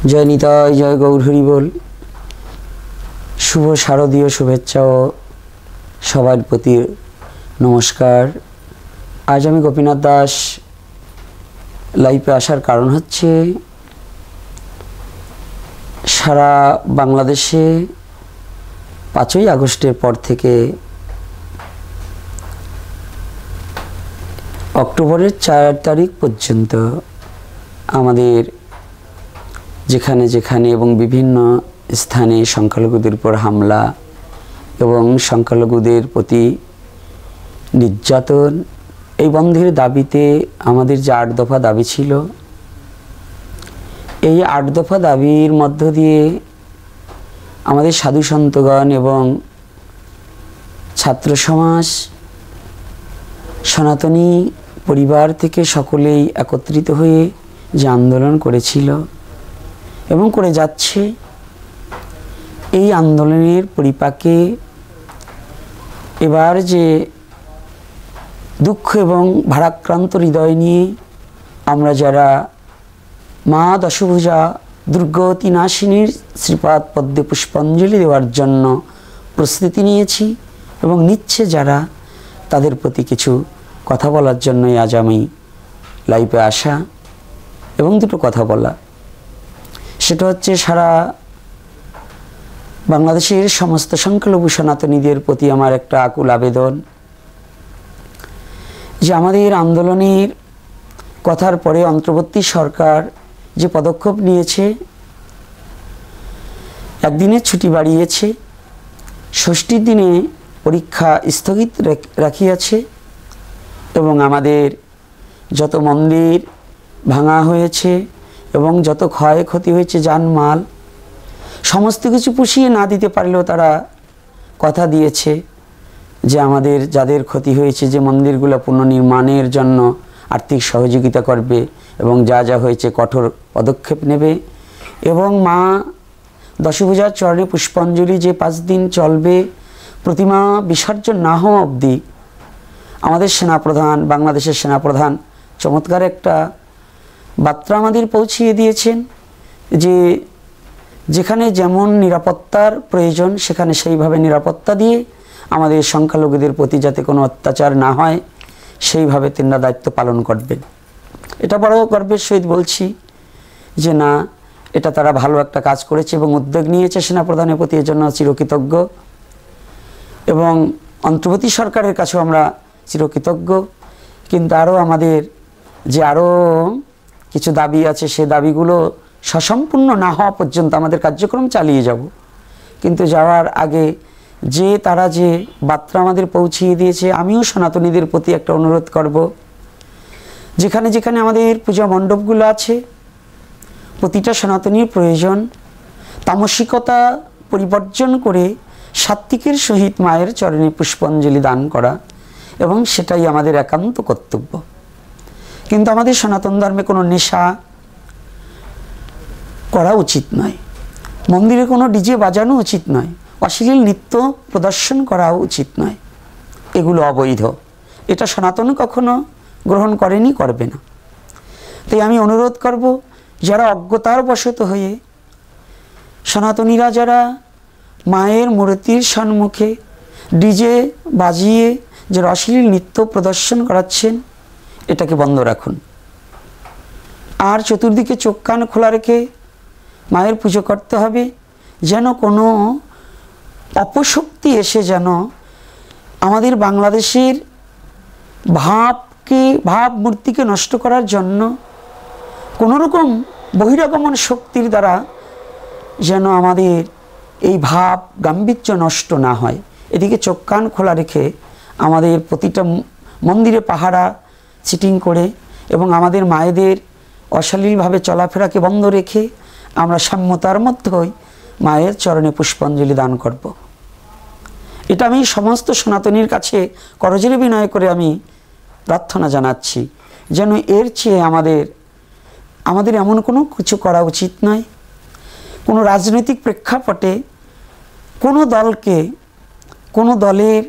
জয় নিতাই, জয় গৌর হরি বল। শুভ শারদীয় শুভেচ্ছা ও সবার প্রতি নমস্কার। আজ আমি গোপীনাথ দাস লাইভে আসার কারণ হচ্ছে সারা বাংলাদেশে 5ই আগস্টের পর থেকে অক্টোবরের 4 তারিখ পর্যন্ত আমাদের যেখানে যেখানে এবং বিভিন্ন স্থানে সংখ্যালঘুদের উপর হামলা এবং সংখ্যালঘুদের প্রতি নির্যাতন, এই বন্ধের দাবিতে আমাদের যে 8 দফা দাবি ছিল, এই 8 দফা দাবির মধ্য দিয়ে আমাদের সাধু সন্তগণ এবং ছাত্র সমাজ, সনাতনী পরিবার থেকে সকলেই একত্রিত হয়ে যে আন্দোলন করেছিল এবং করে যাচ্ছে, এই আন্দোলনের পরিপাকে এবার যে দুঃখ এবং ভারাক্রান্ত হৃদয় নিয়ে আমরা যারা মা দশভুজা দুর্গতি নাশিনীর শ্রীপাদ পদ্মে পুষ্পাঞ্জলি দেওয়ার জন্য প্রস্তুতি নিয়েছি এবং নিচ্ছে যারা, তাদের প্রতি কিছু কথা বলার জন্যই আজ আমি লাইভে আসা এবং দুটো কথা বলা। সেটা হচ্ছে সারা বাংলাদেশের সমস্ত সংখ্যালঘু সনাতনীদের প্রতি আমার একটা আকুল আবেদন যে আমাদের আন্দোলনের কথার পরে অন্তর্বর্তী সরকার যে পদক্ষেপ নিয়েছে, একদিনের ছুটি বাড়িয়েছে, ষষ্ঠীর দিনে পরীক্ষা স্থগিত রাখিয়াছে এবং আমাদের যত মন্দির ভাঙা হয়েছে এবং যত ক্ষয়ক্ষতি হয়েছে জানমাল, সমস্ত কিছু পুষিয়ে না দিতে পারলেও তারা কথা দিয়েছে যে আমাদের যাদের ক্ষতি হয়েছে যে মন্দিরগুলো পুনর্নির্মাণের জন্য আর্থিক সহযোগিতা করবে এবং যা যা হয়েছে কঠোর পদক্ষেপ নেবে। এবং মা দশভুজার চরণে পুষ্পাঞ্জলি যে 5 দিন চলবে, প্রতিমা বিসর্জন না হওয়া অবধি আমাদের সেনাপ্রধান, বাংলাদেশের সেনাপ্রধান চমৎকার একটা বার্তা আমাদের পৌঁছিয়ে দিয়েছেন যে যেখানে যেমন নিরাপত্তার প্রয়োজন সেখানে সেইভাবে নিরাপত্তা দিয়ে আমাদের সংখ্যালঘুদের প্রতি যাতে কোনো অত্যাচার না হয় সেইভাবে তিনারা দায়িত্ব পালন করবেন। এটা বড় গর্বের সহিত বলছি যে না, এটা তারা ভালো একটা কাজ করেছে এবং উদ্যোগ নিয়েছে সেনাপ্রধানের প্রতি, এর জন্য চিরকৃতজ্ঞ এবং অন্তর্বর্তী সরকারের কাছেও আমরা চিরকৃতজ্ঞ। কিন্তু আরও আমাদের যে আরও কিছু দাবি আছে, সে দাবিগুলো সসম্পূর্ণ না হওয়া পর্যন্ত আমাদের কার্যক্রম চালিয়ে যাব। কিন্তু যাওয়ার আগে যে তারা যে বার্তা আমাদের পৌঁছিয়ে দিয়েছে, আমিও সনাতনীদের প্রতি একটা অনুরোধ করব, যেখানে যেখানে আমাদের পূজা মণ্ডপগুলো আছে, প্রতিটা সনাতনীর প্রয়োজন তামসিকতা পরিবর্জন করে সাত্ত্বিকের সহিত মায়ের চরণে পুষ্পাঞ্জলি দান করা, এবং সেটাই আমাদের একান্ত কর্তব্য। কিন্তু আমাদের সনাতন ধর্মে কোনো নেশা করা উচিত নয়, মন্দিরে কোনো ডিজে বাজানো উচিত নয়, অশ্লীল নৃত্য প্রদর্শন করা উচিত নয়, এগুলো অবৈধ। এটা সনাতন কখনো গ্রহণ করেনি, করবে না। তাই আমি অনুরোধ করব, যারা অজ্ঞতার বশত হয়ে সনাতনীরা যারা মায়ের মূর্তির সম্মুখে ডিজে বাজিয়ে যে অশ্লীল নৃত্য প্রদর্শন করাচ্ছেন, এটাকে বন্ধ রাখুন। আর চতুর্দিকে চোখ কান খোলা রেখে মায়ের পুজো করতে হবে, যেন কোনো অপশক্তি এসে যেন আমাদের বাংলাদেশের ভাবমূর্তিকে নষ্ট করার জন্য কোনো রকম বহিরাগমন শক্তির দ্বারা যেন আমাদের এই ভাব গাম্ভীর্য নষ্ট না হয়। এদিকে চোখ কান খোলা রেখে আমাদের প্রতিটা মন্দিরে পাহারা সিটিং করে এবং আমাদের মায়েদের অশ্লীলভাবে চলাফেরাকে বন্ধ রেখে আমরা সাম্যতার মধ্যেই মায়ের চরণে পুষ্পাঞ্জলি দান করব। এটা আমি সমস্ত সনাতনীর কাছে করজোড়ে বিনয় করে আমি প্রার্থনা জানাচ্ছি, যেন এর চেয়ে আমাদের এমন কোনো কিছু করা উচিত নয়। কোনো রাজনৈতিক প্রেক্ষাপটে কোনো দলকে, কোনো দলের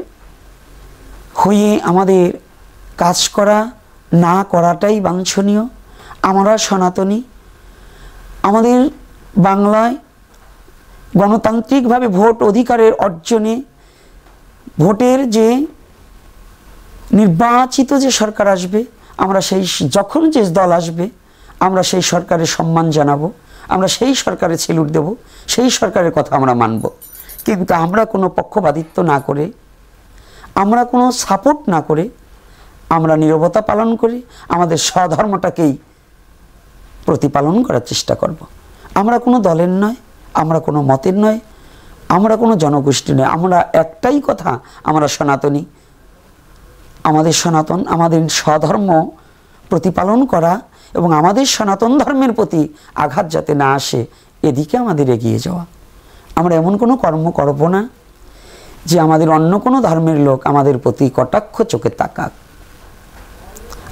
হয়ে আমাদের কাজ করা না করাটাই বাঞ্ছনীয়। আমরা সনাতনী, আমাদের বাংলায় গণতান্ত্রিকভাবে ভোট অধিকারের অর্জনে ভোটের যে নির্বাচিত যে সরকার আসবে, আমরা সেই যখন যে দল আসবে আমরা সেই সরকারের সম্মান জানাবো, আমরা সেই সরকারের স্যালুট দেব, সেই সরকারের কথা আমরা মানব। কিন্তু আমরা কোনো পক্ষপাতিত্ব না করে, আমরা কোনো সাপোর্ট না করে, আমরা নীরবতা পালন করে আমাদের স্বধর্মটাকেই প্রতিপালন করার চেষ্টা করব। আমরা কোনো দলের নয়, আমরা কোনো মতের নয়, আমরা কোনো জনগোষ্ঠী নয়, আমরা একটাই কথা, আমরা সনাতনী। আমাদের সনাতন, আমাদের স্বধর্ম প্রতিপালন করা এবং আমাদের সনাতন ধর্মের প্রতি আঘাত যাতে না আসে, এদিকে আমাদের এগিয়ে যাওয়া। আমরা এমন কোনো কর্ম করব না যে আমাদের অন্য কোনো ধর্মের লোক আমাদের প্রতি কটাক্ষ চোখে তাকাক।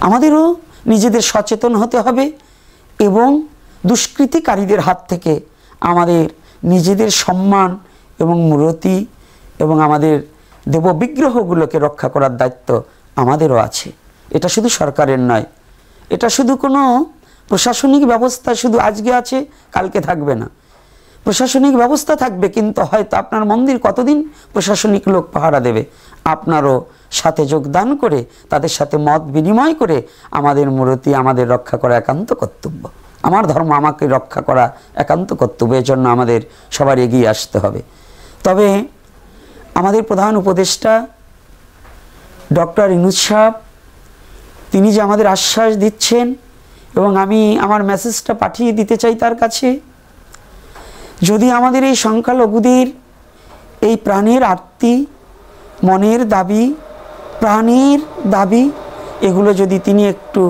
আমাদেরও নিজেদের সচেতন হতে হবে এবং দুষ্কৃতিকারীদের হাত থেকে আমাদের নিজেদের সম্মান এবং মূর্তি এবং আমাদের দেববিগ্রহগুলোকে রক্ষা করার দায়িত্ব আমাদেরও আছে। এটা শুধু সরকারের নয়, এটা শুধু কোনো প্রশাসনিক ব্যবস্থা শুধু আজকে আছে কালকে থাকবে না। প্রশাসনিক ব্যবস্থা থাকবে, কিন্তু হয়তো আপনার মন্দির কতদিন প্রশাসনিক লোক পাহারা দেবে? আপনারও সাথে যোগদান করে তাদের সাথে মত বিনিময় করে আমাদের মূর্তি আমাদের রক্ষা করা একান্ত কর্তব্য। আমার ধর্ম আমাকে রক্ষা করা একান্ত কর্তব্য। এজন্য আমাদের সবার এগিয়ে আসতে হবে। তবে আমাদের প্রধান উপদেষ্টা ডক্টর ইউনূস সাহেব, তিনি যে আমাদের আশ্বাস দিচ্ছেন এবং আমি আমার মেসেজটা পাঠিয়ে দিতে চাই তার কাছে, যদি আমাদের এই সংখ্যালঘুদের এই প্রাণের আর্তি, মনের দাবি, প্রাণের দাবি, এগুলো যদি তিনি একটু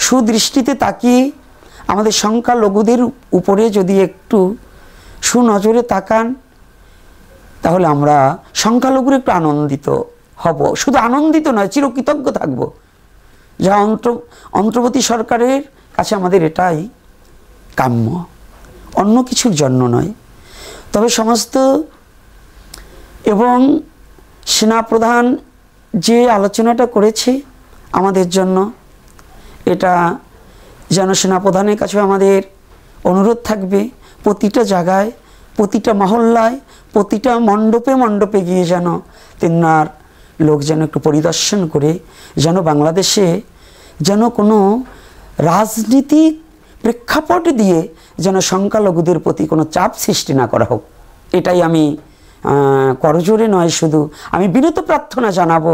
সুদৃষ্টিতে তাকিয়ে আমাদের সংখ্যালঘুদের উপরে যদি একটু সুনজরে তাকান, তাহলে আমরা সংখ্যালঘুর একটু আনন্দিত হব। শুধু আনন্দিত নয়, চিরকৃতজ্ঞ থাকব। যা অন্তর্বর্তী সরকারের কাছে আমাদের এটাই কাম্য, অন্য কিছুর জন্য নয়। তবে সমস্ত এবং সেনাপ্রধান যে আলোচনাটা করেছে আমাদের জন্য, এটা যেন সেনাপ্রধানের কাছে আমাদের অনুরোধ থাকবে, প্রতিটা জায়গায়, প্রতিটা মহল্লায়, প্রতিটা মণ্ডপে মণ্ডপে গিয়ে যেন তেনার লোক যেন একটু পরিদর্শন করে, যেন বাংলাদেশে যেন কোনো রাজনীতিক প্রেক্ষাপট দিয়ে যেন সংখ্যালঘুদের প্রতি কোনো চাপ সৃষ্টি না করা হোক। এটাই আমি করজোরে নয়, শুধু আমি বিনীত প্রার্থনা জানাবো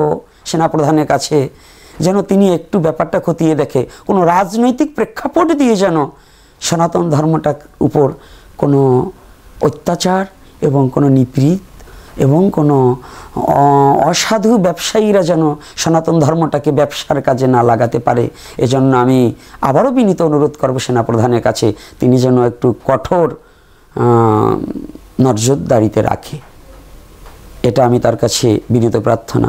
সেনাপ্রধানের কাছে, যেন তিনি একটু ব্যাপারটা খতিয়ে দেখে, কোনো রাজনৈতিক প্রেক্ষাপট দিয়ে যেন সনাতন ধর্মটার উপর কোনো অত্যাচার এবং কোনো নিপীড়িত এবং কোনো অসাধু ব্যবসায়ীরা যেন সনাতন ধর্মটাকে ব্যবসার কাজে না লাগাতে পারে। এজন্য আমি আবারও বিনীত অনুরোধ করব সেনাপ্রধানের কাছে, তিনি যেন একটু কঠোর নজরদারিতে রাখে। এটা আমি তার কাছে বিনীত প্রার্থনা।